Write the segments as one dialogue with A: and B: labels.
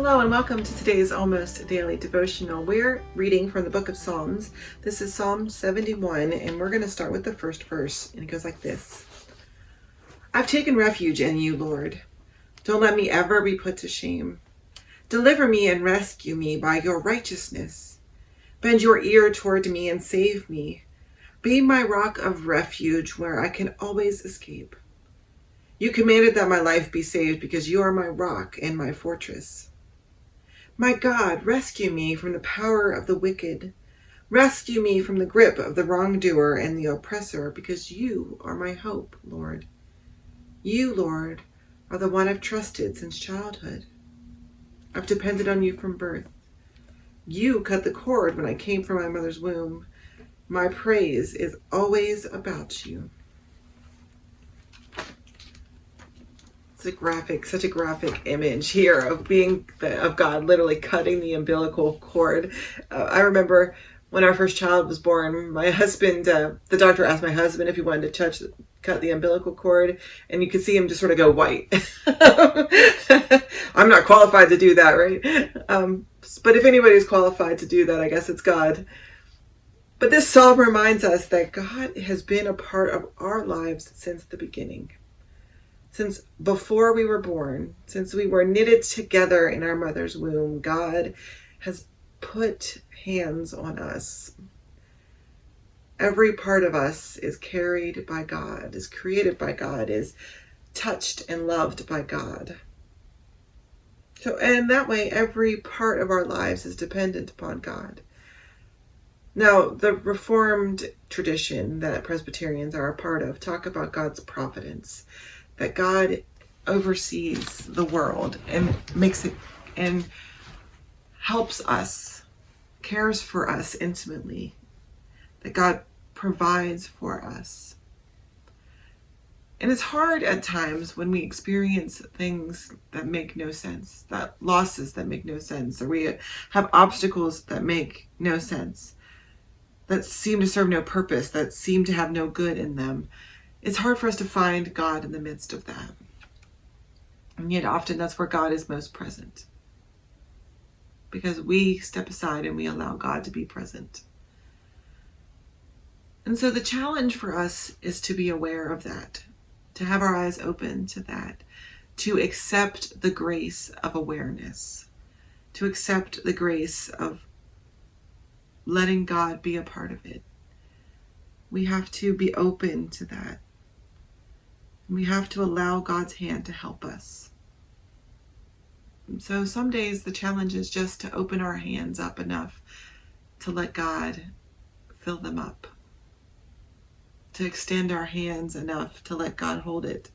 A: Hello and welcome to today's Almost Daily Devotional. We're reading from the book of Psalms. This is Psalm 71 and we're going to start with the first verse, and it goes like this. I've taken refuge in you, Lord. Don't let me ever be put to shame. Deliver me and rescue me by your righteousness. Bend your ear toward me and save me. Be my rock of refuge where I can always escape. You commanded that my life be saved because you are my rock and my fortress. My God, rescue me from the power of the wicked. Rescue me from the grip of the wrongdoer and the oppressor, because you are my hope, Lord. You, Lord, are the one I've trusted since childhood. I've depended on you from birth. You cut the cord when I came from my mother's womb. My praise is always about you. Such a graphic image here of God literally cutting the umbilical cord. I remember when our first child was born, my husband, the doctor asked my husband if he wanted to cut the umbilical cord, and you could see him just sort of go white. I'm not qualified to do that, right? But if anybody's qualified to do that, I guess it's God. But this psalm reminds us that God has been a part of our lives since the beginning. Since before we were born, since we were knitted together in our mother's womb, God has put hands on us. Every part of us is carried by God, is created by God, is touched and loved by God. So, and that way, every part of our lives is dependent upon God. Now, the Reformed tradition that Presbyterians are a part of talk about God's providence. That God oversees the world and makes it and helps us, cares for us intimately. That God provides for us. And it's hard at times when we experience things that make no sense, that losses that make no sense, or we have obstacles that make no sense, that seem to serve no purpose, that seem to have no good in them. It's hard for us to find God in the midst of that. And yet often that's where God is most present. Because we step aside and we allow God to be present. And so the challenge for us is to be aware of that, to have our eyes open to that, to accept the grace of awareness, to accept the grace of letting God be a part of it. We have to be open to that. We have to allow God's hand to help us. So some days the challenge is just to open our hands up enough to let God fill them up. To extend our hands enough to let God hold it.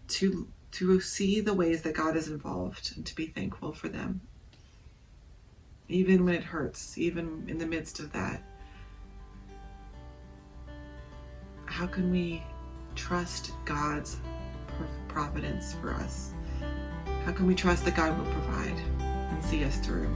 A: To see the ways that God is involved and to be thankful for them. Even when it hurts, even in the midst of that. How can we trust God's providence for us? How can we trust that God will provide and see us through?